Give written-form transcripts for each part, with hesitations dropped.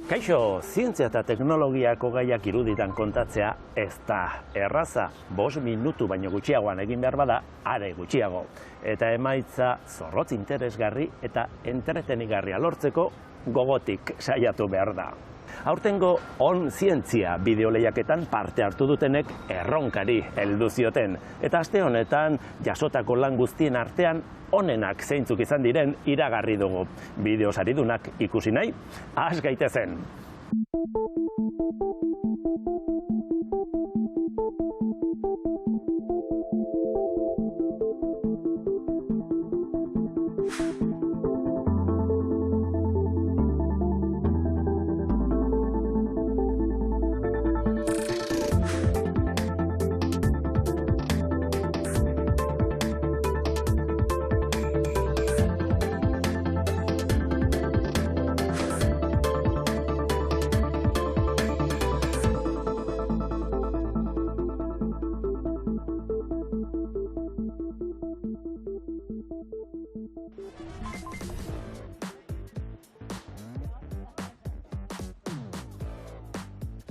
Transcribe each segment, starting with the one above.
Kaixo, zientzia eta teknologiako gaiak iruditan kontatzea ez da erraza, 5 minutu baino gutxiagoan egin behar bada, are gutxiago. Eta emaitza zorrotz interesgarri eta entretenigarria lortzeko gogotik saiatu behar da. Aurtengo On Zientzia bideo lehiaketan parte hartu dutenek erronkari heldu zioten. Eta aste honetan jasotako lan guztien artean onenak zeintzuk izan diren iragarri dugu. Bideo saridunak ikusi nahi, has gaitezen!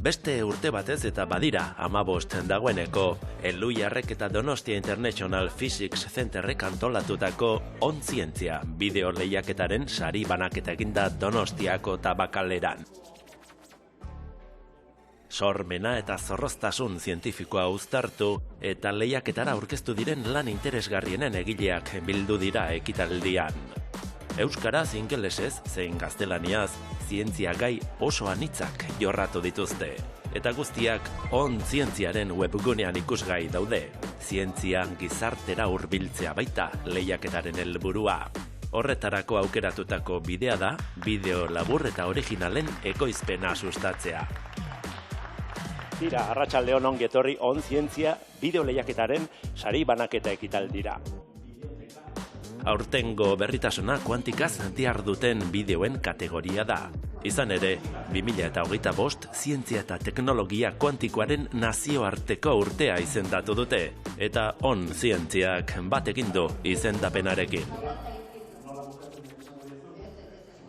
Beste urte batez eta badira 15 dagoeneko, Elhuyarrek eta Donostia International Physics Centerrek antolatutako On Zientzia bideo lehiaketaren sari banaketa eginda Donostiako Tabakaleran. Sormena eta zorroztasun zientifikoa uztartu eta lehiaketara aurkeztu diren lan interesgarrienen egileak bildu dira ekitaldian. Euskaraz, ingelesez, zein gaztelaniaz, zientzia gai oso anitzak jorratu dituzte. Eta guztiak On Zientziaren webgunean ikusgai daude. Zientzia gizartera hurbiltzea baita lehiaketaren helburua. Horretarako aukeratutako bidea da, bideo labur eta originalen ekoizpena sustatzea. Tira, arratsaldeon ongi etorri On Zientzia bideo lehiaketaren sari banaketa ekitaldira. Aurtengo berritasuna kuantikaz diharduten bideoen kategoria da. Izan ere, 2025 zientzia eta teknologia kuantikoaren nazioarteko urtea izendatu dute, eta On Zientziak bat egin du izendapenarekin.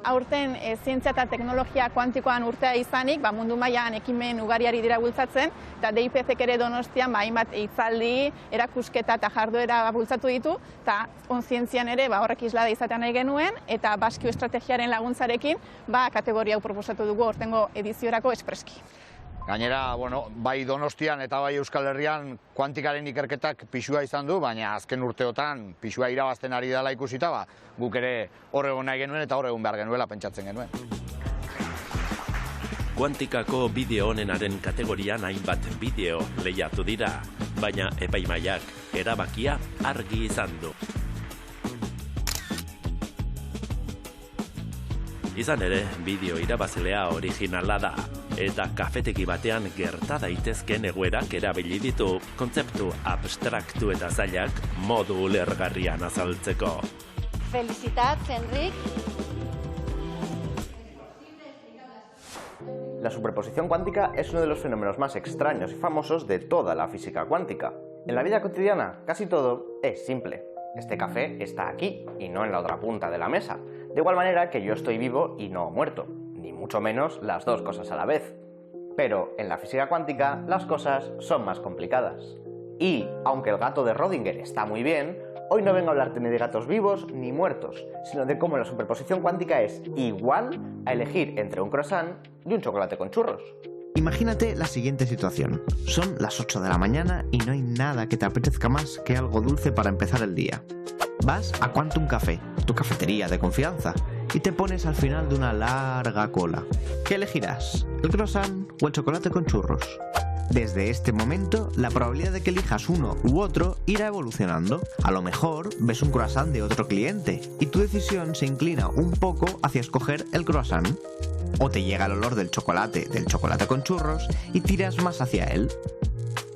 Aurten zientzia eta teknologia kuantikoan urtea izanik, mundu mailan ekimen ugariari dira bultzatzen, eta DIPC-ek ere Donostian hainbat hitzaldi, erakusketa eta jarduera bultzatu ditu, eta On Zientzian ere horrek islada izatea nahi genuen, eta Baskio estrategiaren laguntzarekin kategoria hau proposatu dugu aurtengo ediziorako espreski. Gainera, bai Donostian eta bai Euskal Herrian kuantikaren ikerketak pisua izan du, baina azken urteotan pisua irabazten ari dela ikusita, guk ere hor egon nahi genuen eta hor egon behar genuela pentsatzen genuen. Kuantikako bideo onenaren kategorian hainbat bideo lehiatu dira, baina epaimahaiak erabakia argi izan du. Izan ere, bideo irabazlea originala da, eta kafetegi batean gerta daitezken egoerak erabili ditu kontzeptu abstraktu eta zailak modu ulergarrian azaltzeko. Felicitats, Enric. La superposición cuántica es uno de los fenómenos más extraños y famosos de toda la física cuántica. En la vida cotidiana, casi todo es simple. Este café está aquí y no en la otra punta de la mesa. De igual manera que yo estoy vivo y no muerto, ni mucho menos las dos cosas a la vez. Pero en la física cuántica las cosas son más complicadas. Y, aunque el gato de Rödinger está muy bien, hoy no vengo a hablarte ni de gatos vivos ni muertos, sino de cómo la superposición cuántica es igual a elegir entre un croissant y un chocolate con churros. Imagínate la siguiente situación. Son las 8 de la mañana y no hay nada que te apetezca más que algo dulce para empezar el día. Vas a Quantum Café, tu cafetería de confianza, y te pones al final de una larga cola. ¿Qué elegirás? ¿El croissant o el chocolate con churros? Desde este momento, la probabilidad de que elijas uno u otro irá evolucionando. A lo mejor ves un croissant de otro cliente y tu decisión se inclina un poco hacia escoger el croissant. O te llega el olor del chocolate con churros y tiras más hacia él.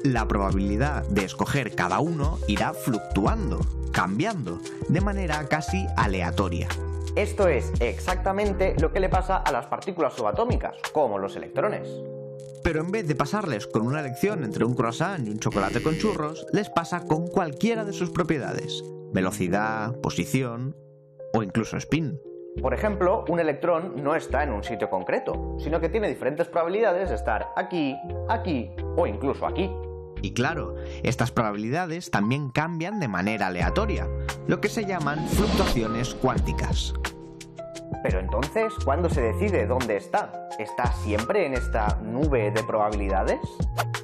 La probabilidad de escoger cada uno irá fluctuando, cambiando, de manera casi aleatoria. Esto es exactamente lo que le pasa a las partículas subatómicas, como los electrones. Pero en vez de pasarles con una elección entre un croissant y un chocolate con churros, les pasa con cualquiera de sus propiedades: velocidad, posición o incluso spin. Por ejemplo, un electrón no está en un sitio concreto, sino que tiene diferentes probabilidades de estar aquí, aquí o incluso aquí. Y claro, estas probabilidades también cambian de manera aleatoria, lo que se llaman fluctuaciones cuánticas. Pero entonces, ¿cuándo se decide dónde está? ¿Está siempre en esta nube de probabilidades?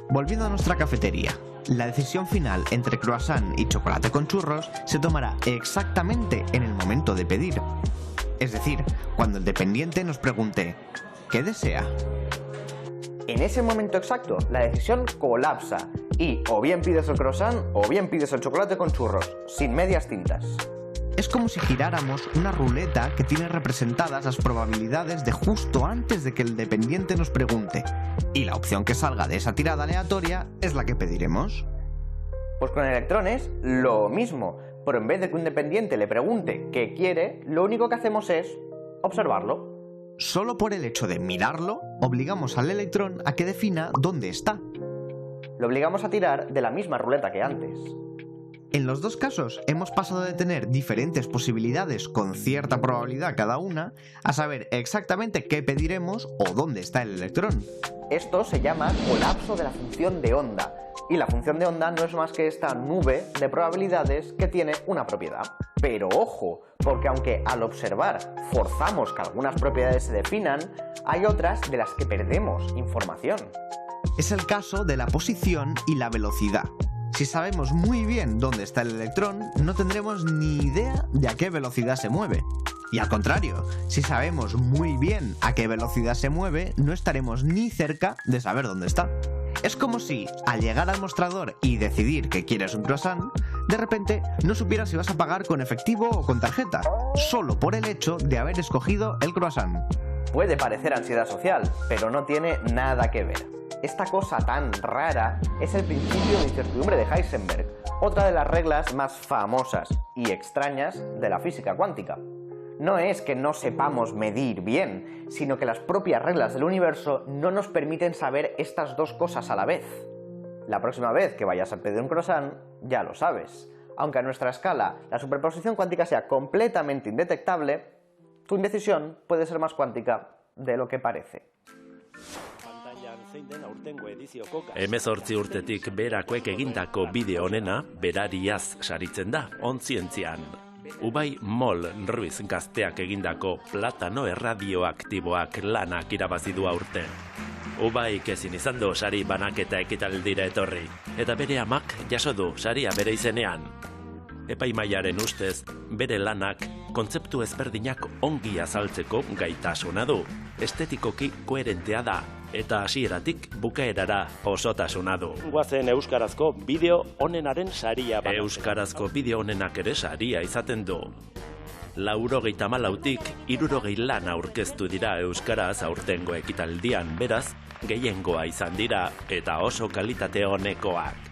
Volviendo a nuestra cafetería, la decisión final entre croissant y chocolate con churros se tomará exactamente en el momento de pedir. Es decir, cuando el dependiente nos pregunte ¿qué desea? En ese momento exacto, la decisión colapsa y o bien pides el croissant o bien pides el chocolate con churros, sin medias tintas. Es como si giráramos una ruleta que tiene representadas las probabilidades de justo antes de que el dependiente nos pregunte, y la opción que salga de esa tirada aleatoria es la que pediremos. Pues con electrones, lo mismo, pero en vez de que un dependiente le pregunte qué quiere, lo único que hacemos es observarlo. Solo por el hecho de mirarlo, obligamos al electrón a que defina dónde está. Lo obligamos a tirar de la misma ruleta que antes. En los dos casos hemos pasado de tener diferentes posibilidades con cierta probabilidad cada una a saber exactamente qué pediremos o dónde está el electrón. Esto se llama colapso de la función de onda, y la función de onda no es más que esta nube de probabilidades que tiene una propiedad. Pero ojo, porque aunque al observar forzamos que algunas propiedades se definan, hay otras de las que perdemos información. Es el caso de la posición y la velocidad. Si sabemos muy bien dónde está el electrón, no tendremos ni idea de a qué velocidad se mueve. Y al contrario, si sabemos muy bien a qué velocidad se mueve, no estaremos ni cerca de saber dónde está. Es como si, al llegar al mostrador y decidir que quieres un croissant, de repente no supieras si vas a pagar con efectivo o con tarjeta, solo por el hecho de haber escogido el croissant. Puede parecer ansiedad social, pero no tiene nada que ver. Esta cosa tan rara es el principio de incertidumbre de Heisenberg, otra de las reglas más famosas y extrañas de la física cuántica. No es que no sepamos medir bien, sino que las propias reglas del universo no nos permiten saber estas dos cosas a la vez. La próxima vez que vayas a pedir un croissant, ya lo sabes. Aunque a nuestra escala la superposición cuántica sea completamente indetectable, tu indecisión puede ser más cuántica de lo que parece. 18 urtetik berakoek egindako bideo honena berariaz saritzen da, ontzientzian. Ubai Mol Ruiz gazteak egindako platano erradioaktiboak lanak irabazi du aurten. Ubaik ezin izan du sari banaketa ekitaldira etorri, eta bere amak jaso du saria bere izenean. Epaimaiaren ustez, bere lanak kontzeptu ezberdinak ongi azaltzeko gaitasuna du, estetikoki koherentea da, eta hasieratik bukaerara osotasuna du. Guazen euskarazko bideo onenaren saria banatzea. Euskarazko bideo onenak ere saria izaten du. 94tik 60 lan aurkeztu dira euskaraz aurtengo ekitaldian, beraz, gehiengoa izan dira eta oso kalitate onekoak.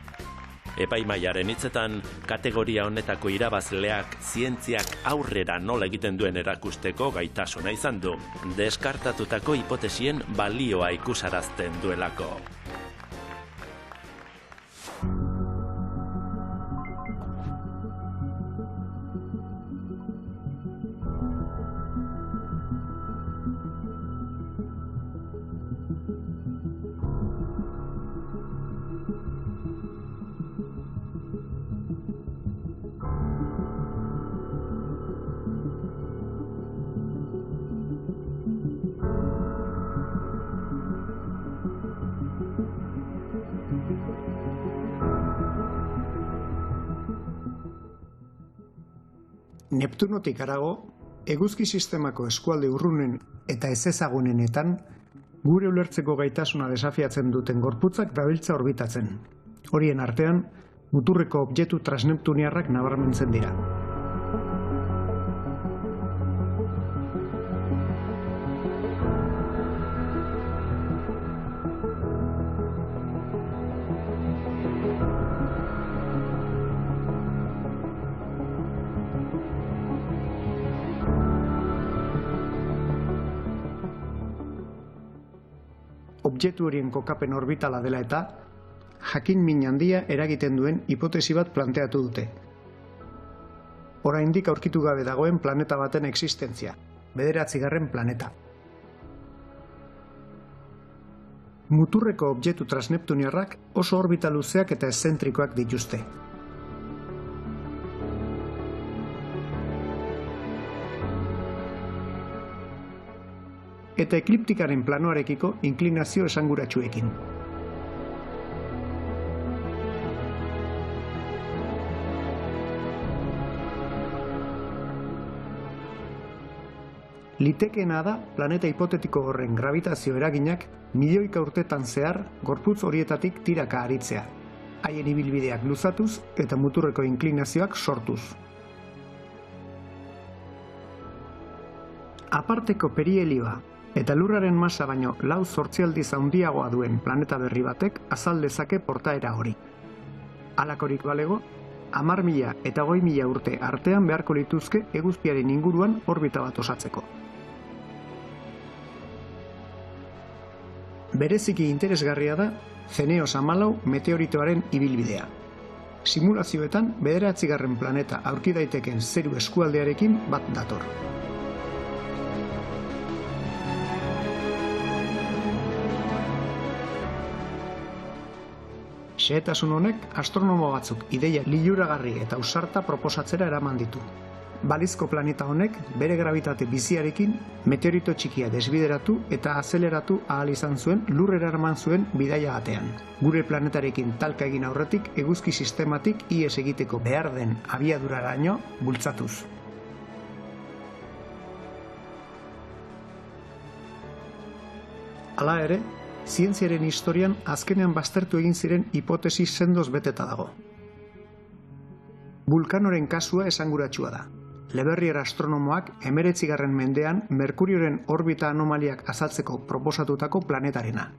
Epaimaiaren hitzetan, kategoria honetako irabazleak zientziak aurrera nola egiten duen erakusteko gaitasuna izan du, deskartatutako hipotesien balioa ikusarazten duelako. Neptunotik harago, eguzki sistemako eskualde urrunen eta ezezagunenetan, gure ulertzeko gaitasuna desafiatzen duten gorputzak dabiltza orbitatzen. Horien artean, muturreko objektu transneptuniarrak nabarmentzen dira. objektu horien kokapen orbitala dela eta jakin min handia eragiten duen hipotesi bat planteatu dute. Oraindik aurkitu gabe dagoen planeta baten existentzia, 9. planeta. Muturreko objektu transneptuniarrak oso orbita luzeak eta eszentrikoak dituzte. Eta ekliptikaren planoarekiko inklinazio esanguratsuekin. Litekeena da planeta hipotetiko horren gravitazio eraginak milioika urtetan zehar gorputz horietatik tiraka aritzea, haien ibilbideak luzatuz eta muturreko inklinazioak sortuz. Aparteko perihelioa eta lurraren masa baino 4 aldiz handiagoa duen planeta berri batek azal dezake portaera hori. Halakorik balego, 10.000 eta 20.000 urte artean beharko lituzke eguzkiaren inguruan orbita bat osatzeko. Bereziki interesgarria da Zeneos 14 meteoritoaren ibilbidea. Simulazioetan 9. planeta aurki daiteken zeru eskualdearekin bat dator. Xehetasun honek astronomo batzuk ideia liluragarri eta ausarta proposatzera eraman ditu. Balizko planeta honek bere gravitate biziarekin meteorito txikia desbideratu eta azeleratu ahal izan zuen lurrera eraman zuen bidaia batean. Gure planetarekin talka egin aurretik eguzki sistematik ihes egiteko behar den abiaduraraino bultzatuz. Hala ere, zientziaren historian azkenean baztertu egin ziren hipotesi sendoz beteta dago. Vulkanoren kasua esanguratsua da. Leberrier astronomoak 19. mendean Merkurioren orbita anomaliak azaltzeko proposatutako planetarena.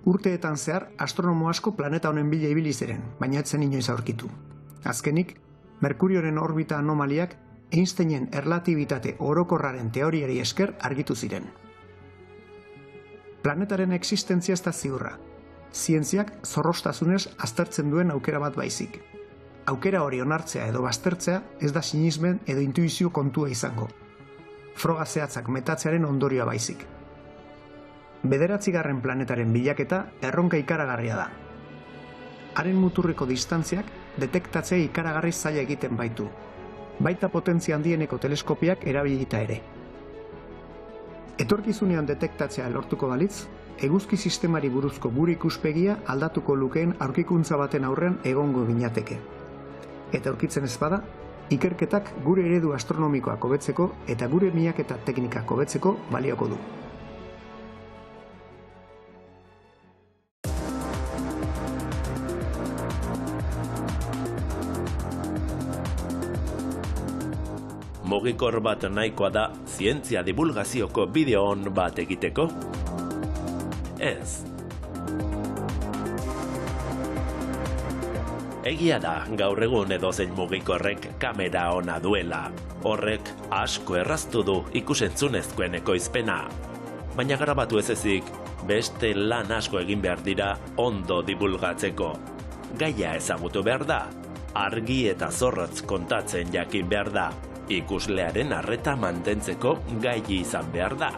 Urteetan zehar astronomo asko planeta honen bila ibili ziren, baina ez zen inoiz aurkitu. Azkenik, Merkurioren orbita anomaliak Einsteinen erlatibitate orokorraren teoriari esker argitu ziren. Planetaren existentzia ez da ziurra. Zientziak zorroztasunez aztertzen duen aukera bat baizik. Aukera hori onartzea edo baztertzea ez da sinismen edo intuizio kontua izango. Froga zehatzak metatzearen ondorioa baizik. 9. planetaren bilaketa erronka ikaragarria da. Haren muturreko distantziak detektatzea ikaragarri zaila egiten baitu. Baita potentzia handieneko teleskopiak erabilita ere. Etorkizunean detektatzea lortuko balitz, eguzki sistemari buruzko gure ikuspegia aldatuko lukeen aurkikuntza baten aurrean egongo ginateke. Eta aurkitzen ez bada, ikerketak gure eredu astronomikoak hobetzeko eta gure miaketa teknikak hobetzeko balioko du. Mugikor bat nahikoa da zientzia divulgazioko bideo on bat egiteko? Ez. Egia da, gaur egun edozein mugikorrek kamera ona duela. Horrek asko erraztu du ikusentzunezkoen ekoizpena. Baina grabatu ez ezik, beste lan asko egin behar dira ondo divulgatzeko. Gaia ezagutu behar da, argi eta zorrotz kontatzen jakin behar da. Ikuslearen arreta mantentzeko gai izan behar da.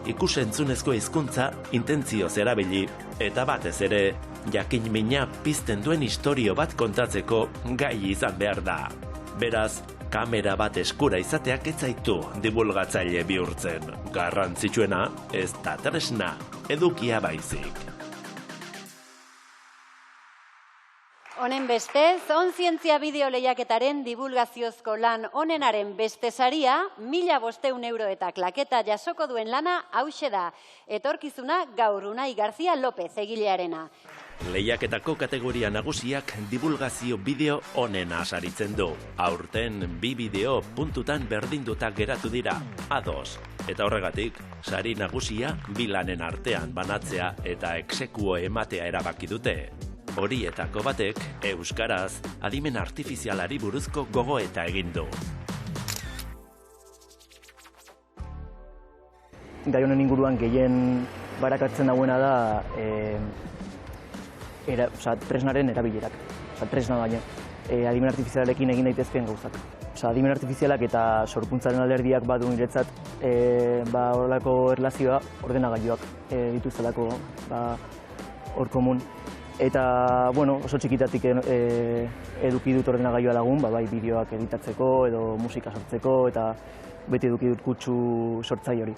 Ikusentzunezko hizkuntza intentzioz erabili eta batez ere jakin mina pizten duen istorio bat kontatzeko gai izan behar da. Beraz, kamera bat eskura izateak ez zaitu divulgatzaile bihurtzen. Garrantzitsuena ez da tresna, edukia baizik. Honen bestez, onzientzia bideo lehiaketaren divulgaziozko lan onenaren beste saria, 1.500 euro eta klaketa jasoko duen lana hauxe da. Etorkizuna gaur Unai Garzia López egilearena. Lehiaketako kategoria nagusiak divulgazio bideo onena saritzen du. Aurten 2 bideo puntutan berdinduta geratu dira, A2. Eta horregatik, sari nagusia 2 lanen artean banatzea eta exekuo ematea erabaki dute. Horietako batek, euskaraz, adimen artifizialari buruzko gogoeta egin du. Gai honen inguruan gehien barakatzen dagoena da tresnaren erabilerak. Tresna baina, adimen artifizialarekin egin daitezkeen gauzak. Adimen artifizialak eta sorkuntzaren alderdiak badu niretzat horrelako erlazioa ordenagailuak dituztelako hor komun. Eta, oso txikitatik eduki dut ordenagailua lagun, bai bideoak editatzeko edo musika sortzeko eta beti eduki dut kutsu sortzai hori.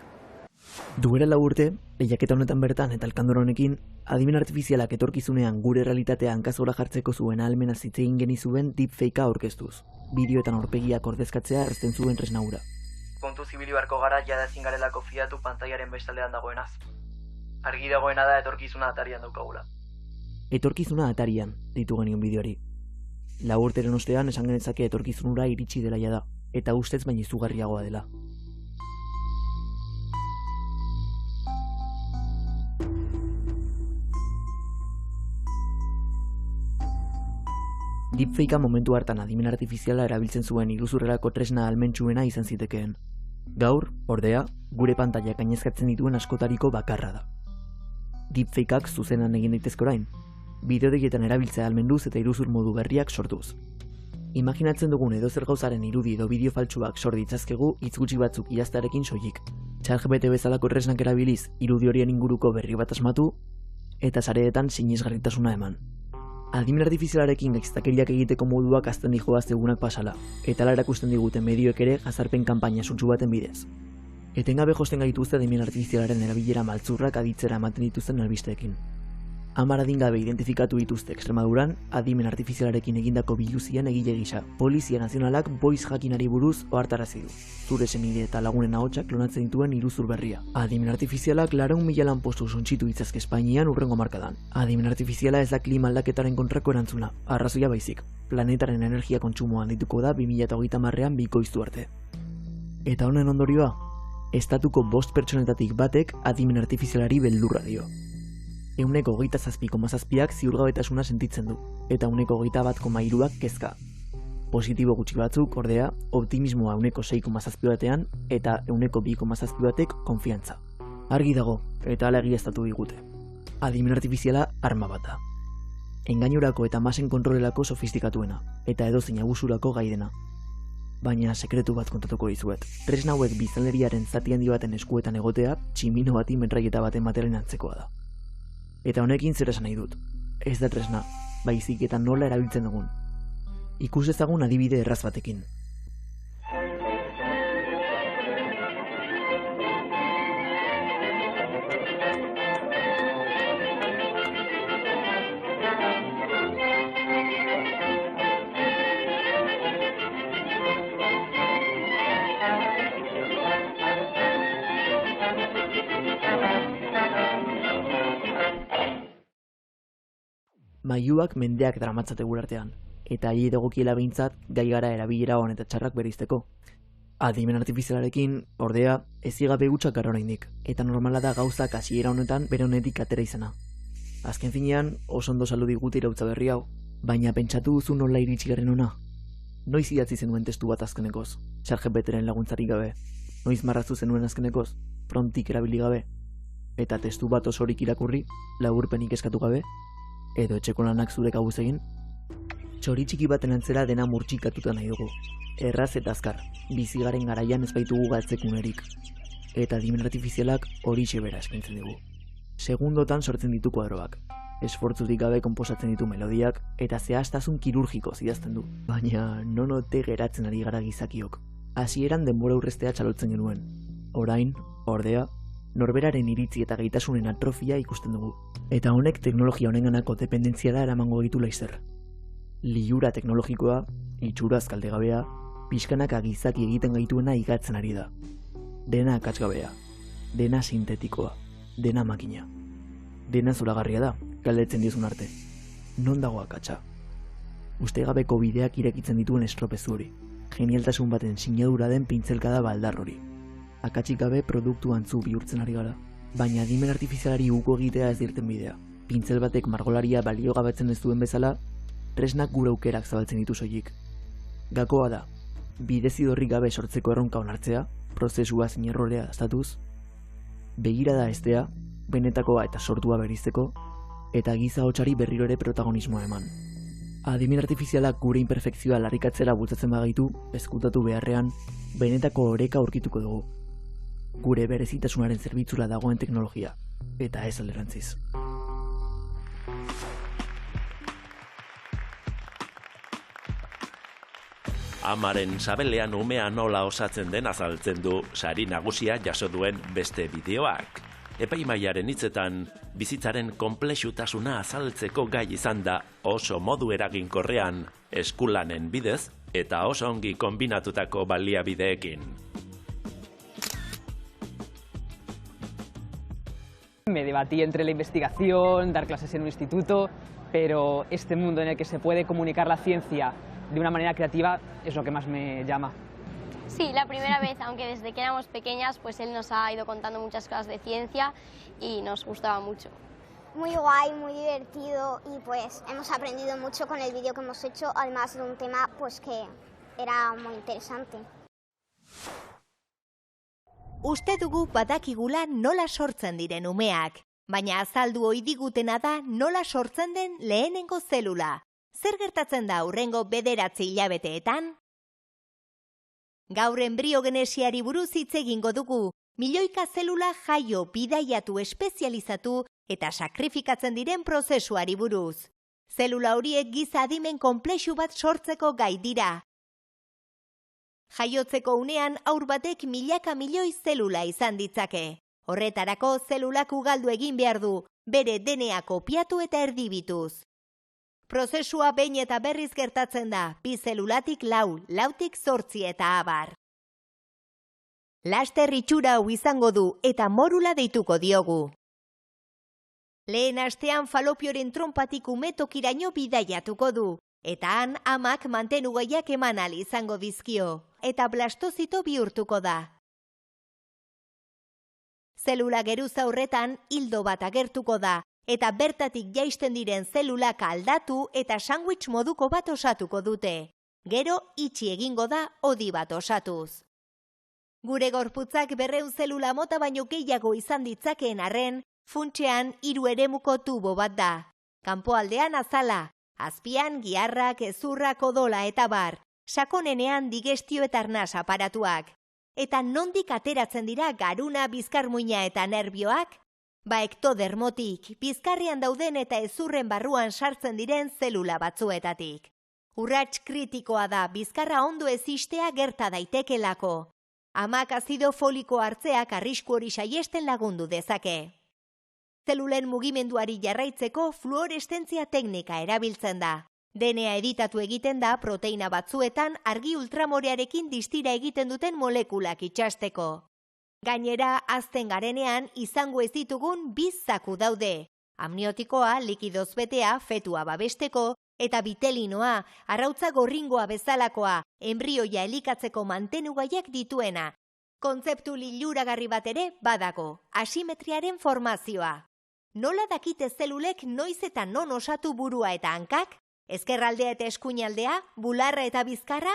Duela 4 urte, lehiaketa honetan bertan eta alkandora honekin, adimen artifizialak etorkizunean gure realitatea hankazora jartzeko zuen ahalmena zitzegin genizuen deepfakea aurkeztuz. Bideoetan aurpegiak ordezkatzea errazten zuen tresna hura. Kontu zibili barko gara jada ezin garelako fiatu pantailaren bestaldean dagoenaz. Argi dagoena da etorkizuna atarian daukagula. Etorkizuna atarian, deitu genion bideoari. 4 urteren ostean esan genezake etorkizunura iritsi dela jada, eta ustez baina izugarriagoa dela. Deepfakea momentu hartan adimen artifiziala erabiltzen zuen iruzurrerako tresna ahalmentsuena izan zitekeen. Gaur, ordea, gure pantailak gainezkatzen dituen askotariko bakarra da. Deepfakeak zuzenan egin daitezke orain, bideodeietan erabiltzea ahalmenduz eta iruzur modu berriak sortuz. Imaginatzen dugun edozer gauzaren irudi edo bideo faltsuak sor ditzazkegu hitz gutxi batzuk idaztearekin soilik. ChatGPT bezalako tresnak erabiliz irudi horien inguruko berri bat asmatu eta sareetan sinesgarritasuna eman. Adimen artifizialarekin gaiztakeriak egiteko moduak azten dijoaz egunak pasala, eta hala erakusten diguten medioek ere jazarpen kanpaina suntsu baten bidez. Etengabe josten gaituzte adimen artifizialaren erabilera maltzurrak aditzera ematen dituzten albisteekin. 10 adingabe identifikatu dituzte Extremaduran adimen artifizialarekin egindako biluzien egile gisa. Polizia Nazionalak voice hackinari buruz ohartarazi du. Zure senide eta lagunen ahotsak klonatzen dituen iruzur berria. Adimen artifizialak 400.000 lanpostu suntsitu ditzazke Espainian hurrengo hamarkadan. Adimen artifiziala ez da klima aldaketaren kontrako erantzuna, arrazoia baizik. Planetaren energia kontsumoa handituko da 2030ean bikoiztu arte. Eta honen ondorioa, estatuko 5 pertsonetatik batek adimen artifizialari beldurra dio. 27,7ak ziurgabetasuna sentitzen du, eta 21,3ak kezka. Positibo gutxi batzuk, ordea, optimismoa 6,7 eta 2,7ak konfiantza. Argi dago, eta hala egiaztatu digute. Adimen artifiziala arma bat da. Engainurako eta masen kontrolelako sofistikatuena, eta edozein abusurako gaidena. Baina sekretu bat kontatuko dizuet. Tresna hauek biztanleriaren zati handi baten eskuetan egotea, tximino bati metraieta baten materialen antzekoa da. Eta honekin zer esan nahi dut. Ez da tresna, baizik eta nola erabiltzen dugun. Ikus ezagun adibide erraz batekin. Mailuak mendeak daramatzate gure artean, eta haiei dagokiela behintzat gai gara erabilera on eta txarrak bereizteko. Adimen artifizialarekin, ordea, ezigabe gutxak gara oraindik, eta normala da gauzak hasiera honetan bere honetik atera izana. Azken finean, oso ondo saldu digute irautza berri hau, baina pentsatu duzu nola iritsi garen ona? Noiz idatzi zenuen testu bat azkenekoz, ChatGPTren laguntzarik gabe? Noiz marraztu zenuen azkenekoz, promptik erabili gabe? Eta testu bat osorik irakurri, laburpenik eskatu gabe? Edo etxeko lanak zurek abuz egin? Txori txiki baten antzera dena murtxikatuta nahi dugu. Erraz eta azkar, bizigaren garaian ez baitugu galtzekunerik. Eta adimen artifizialak horixe bera eskaintzen digu. Segundotan sortzen ditu kuadroak. Esfortzurik gabe konposatzen ditu melodiak eta zehaztasun kirurgiko idazten du. Baina nonote geratzen ari gara gizakiok. Hasieran denbora urrestea txalotzen genuen. Orain, ordea, norberaren iritzi eta gaitasunen atrofia ikusten dugu. Eta honek teknologia honenganako dependentziara eramango ditu laizzer. Liura teknologikoa, itxuraz kaldegabea, pixkanaka gizaki egiten gaituena igatzen ari da. Dena akatsgabea, dena sintetikoa, dena makina. Dena zoragarria da, galdetzen diozun arte. Non dago akatsa? Ustegabeko bideak irekitzen dituen estropezu hori. Genialtasun baten sinadura den pintzelkada baldar hori. Akatsik gabe produktu antzu bihurtzen ari gara. Baina adimen artifizialari uko egitea ez dirten bidea. Pintzel batek margolaria balio gabetzen ez duen bezala, tresnak gure aukerak zabaltzen ditu soilik. Gakoa da, bidezidorrik gabe sortzeko erronka onartzea, prozesua zinerrolea estatuz, begirada heztea, benetakoa eta sortua berizteko, eta giza hotsari berriro ere protagonismoa eman. Adimen artifizialak gure imperfekzioa larrikatzera bultzatzen bagaitu, ezkutatu beharrean, benetako oreka aurkituko dugu. Gure berezitasunaren zerbitzura dagoen teknologia, eta ez alderantziz. Amaren sabelean umea nola osatzen den azaltzen du sari nagusia jaso duen beste bideoak. Epaimaiaren hitzetan, bizitzaren konplexutasuna azaltzeko gai izan da oso modu eraginkorrean, eskulanen bidez eta oso ongi konbinatutako baliabideekin. Me debatí entre la investigación, dar clases en un instituto, pero este mundo en el que se puede comunicar la ciencia de una manera creativa es lo que más me llama. Sí, la primera vez, aunque desde que éramos pequeñas, pues él nos ha ido contando muchas cosas de ciencia y nos gustaba mucho. Muy guay, muy divertido y pues hemos aprendido mucho con el vídeo que hemos hecho, además de un tema pues que era muy interesante. Uste dugu badakigula nola sortzen diren umeak, baina azaldu ohi digutena da nola sortzen den lehenengo zelula. Zer gertatzen da hurrengo 9 hilabeteetan? Gaur enbriogenesiari buruz hitz egingo dugu, milioika zelula jaio, bidaiatu, espezializatu eta sakrifikatzen diren prozesuari buruz. Zelula horiek giza adimen konplexu bat sortzeko gai dira. Jaiotzeko unean haur batek milaka milioi zelula izan ditzake. Horretarako zelulak ugaldu egin behar du, bere DNA kopiatu eta erdibituz. Prozesua behin eta berriz gertatzen da, 2 zelulatik 4, 4tik 8 eta abar. Laster itxura hau izango du eta morula deituko diogu. Lehen astean falopioren trompatik umetokiraino bidaiatuko du, eta han amak mantenugaiak eman ahal izango dizkio, eta blastozito bihurtuko da. Zelula geruza horretan hildo bat agertuko da, eta bertatik jaisten diren zelulak aldatu eta sandwich moduko bat osatuko dute. Gero itxi egingo da hodi bat osatuz. Gure gorputzak 200 zelula mota baino gehiago izan ditzakeen arren, funtsean 3 eremuko tubo bat da. Kanpoaldean azala, azpian giharrak, hezurrak, odola eta bar, sakonenean digestio eta arnas aparatuak. Eta nondik ateratzen dira garuna, bizkarmuina eta nerbioak? Ba ektodermotik, bizkarrean dauden eta hezurren barruan sartzen diren zelula batzuetatik. Urrats kritikoa da bizkarra ondo ezistea gerta daitekelako. Amak azido foliko hartzeak arrisku hori saiesten lagundu dezake. Zelulen mugimenduari jarraitzeko fluoreszentzia teknika erabiltzen da. DNA editatu egiten da proteina batzuetan argi ultramorearekin distira egiten duten molekulak itxasteko. Gainera, hazten garenean izango ez ditugun 2 zaku daude. Amniotikoa, likidoz betea, fetua babesteko, eta bitelinoa, arrautza gorringoa bezalakoa, enbrioia elikatzeko mantenugaiak dituena. Kontzeptu liluragarri bat ere badago, asimetriaren formazioa. Nola dakite zelulek noiz eta non osatu burua eta hankak? Ezkerraldea eta eskuinaldea, bularra eta bizkarra?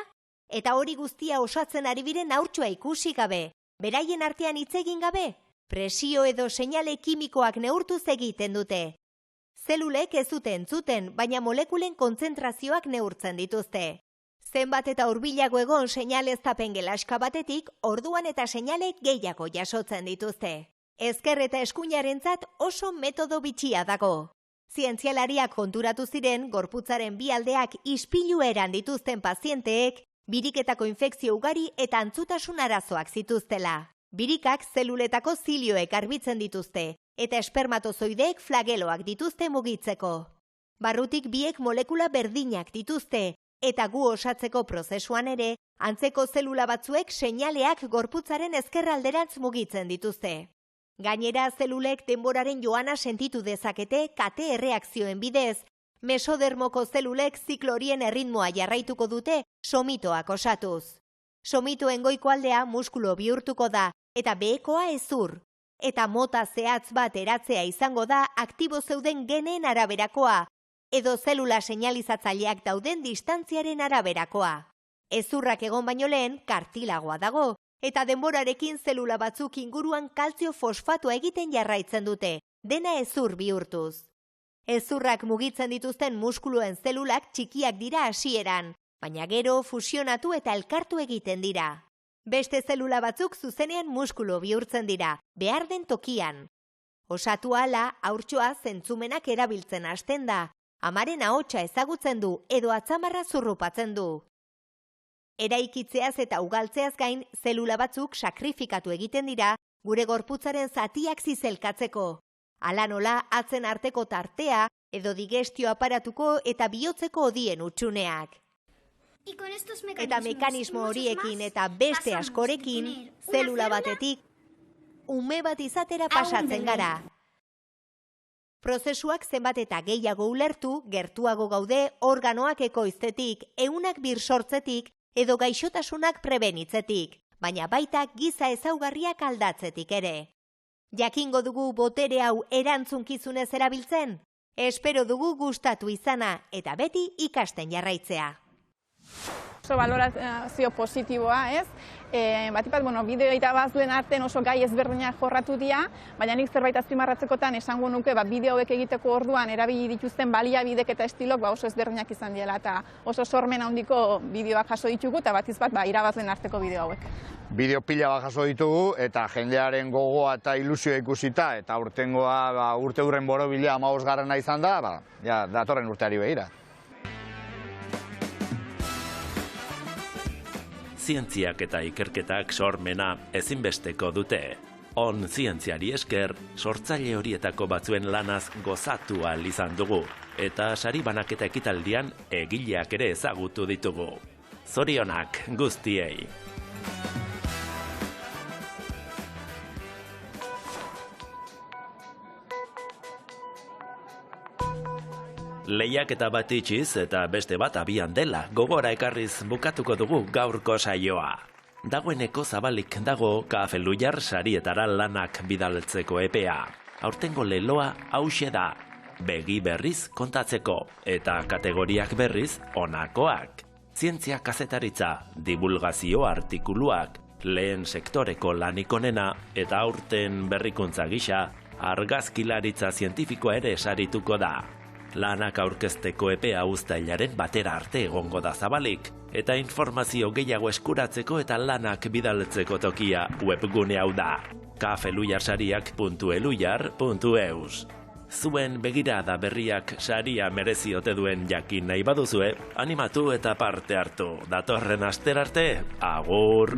Eta hori guztia osatzen ari biren haurtsua ikusi gabe. Beraien artean hitz egin gabe, presio edo seinale kimikoak neurtuz egiten dute. Zelulek ez dute entzuten, baina molekulen kontzentrazioak neurtzen dituzte. Zenbat eta hurbilago egon seinaleztapen gelaska batetik, orduan eta seinale gehiago jasotzen dituzte. Ezker eta eskuinarentzat oso metodo bitxia dago. Zientzialariak konturatu ziren gorputzaren 2 aldeak ispilu eran dituzten pazienteek, biriketako infekzio ugari eta antzutasun arazoak zituztela. Birikak zeluletako zilioek arbitzen dituzte, eta espermatozoideek flageloak dituzte mugitzeko. Barrutik biek molekula berdinak dituzte, eta gu osatzeko prozesuan ere, antzeko zelula batzuek seinaleak gorputzaren ezkerralderantz mugitzen dituzte. Gainera, zelulek denboraren joana sentitu dezakete kate erreakzioen bidez, mesodermoko zelulek ziklo horien erritmoa jarraituko dute somitoak osatuz. Somitoen goiko aldea muskulo bihurtuko da eta behekoa hezur. Eta mota zehatz bat eratzea izango da aktibo zeuden genen araberakoa, edo zelula seinalizatzaileak dauden distantziaren araberakoa. Hezurrak egon baino lehen kartilagoa dago, eta denborarekin zelula batzuk inguruan kaltzio fosfatoa egiten jarraitzen dute, dena hezur bihurtuz. Hezurrak mugitzen dituzten muskuluen zelulak txikiak dira hasieran, baina gero fusionatu eta elkartu egiten dira. Beste zelula batzuk zuzenean muskulu bihurtzen dira, behar den tokian. Osatu hala, haurtxoa zentzumenak erabiltzen hasten da, amaren ahotsa ezagutzen du edo atzamarra zurrupatzen du. Eraikitzeaz eta ugaltzeaz gain, zelula batzuk sakrifikatu egiten dira gure gorputzaren zatiak zizelkatzeko. Hala nola, atzen arteko tartea edo digestio aparatuko eta bihotzeko odien utxuneak. Eta mekanismo horiekin eta beste askorekin, zelula batetik, ume bat izatera pasatzen gara. Prozesuak zenbat eta gehiago ulertu, gertuago gaude organoak ekoiztetik, ehunak birsortzetik edo gaixotasunak prebenitzetik, baina baita giza ezaugarriak aldatzetik ere. Jakingo dugu botere hau erantzunkizunez erabiltzen? Espero dugu gustatu izana eta beti ikasten jarraitzea. Oso valorazio positiboa, ez? Batipat, bideo irabazleen artean oso gai ezberdinak jorratu dira, baina nik zerbait azpimarratzekotan esango nuke bideo hauek egiteko orduan erabili dituzten baliabidek eta estilok oso ezberdinak izan diela eta oso sormen handiko bideoak jaso ditugu eta batiz bat irabazleen arteko bideo hauek. Bideo pila bat jaso ditugu eta jendearen gogoa eta ilusioa ikusita eta urtengoa urte hurren borobila 15. izan da, datorren urteari begira. Zientziak eta ikerketak sormena ezinbesteko dute. On zientziari esker, sortzaile horietako batzuen lanaz gozatu ahal izan dugu, eta sari banaketa ekitaldian egileak ere ezagutu ditugu. Zorionak guztiei! Lehiaketa bat itxiz eta beste bat abian dela, gogora ekarriz bukatuko dugu gaurko saioa. Dagoeneko zabalik dago Kafelujar sarietara lanak bidaltzeko epea. Aurtengo leloa hauxe da, begi berriz kontatzeko, eta kategoriak berriz honakoak. Zientzia kazetaritza, divulgazio artikuluak, lehen sektoreko lanik onena eta aurten berrikuntza gisa, argazkilaritza zientifikoa ere sarituko da. Lanak aurkezteko epea uztailaren batera arte egongo da zabalik, eta informazio gehiago eskuratzeko eta lanak bidaltzeko tokia webgune hau da, kafelujarsariak.eluyar.eus. Zuen begirada berriak saria mereziote duen jakin nahi baduzue, animatu eta parte hartu. Datorren aster arte, agur!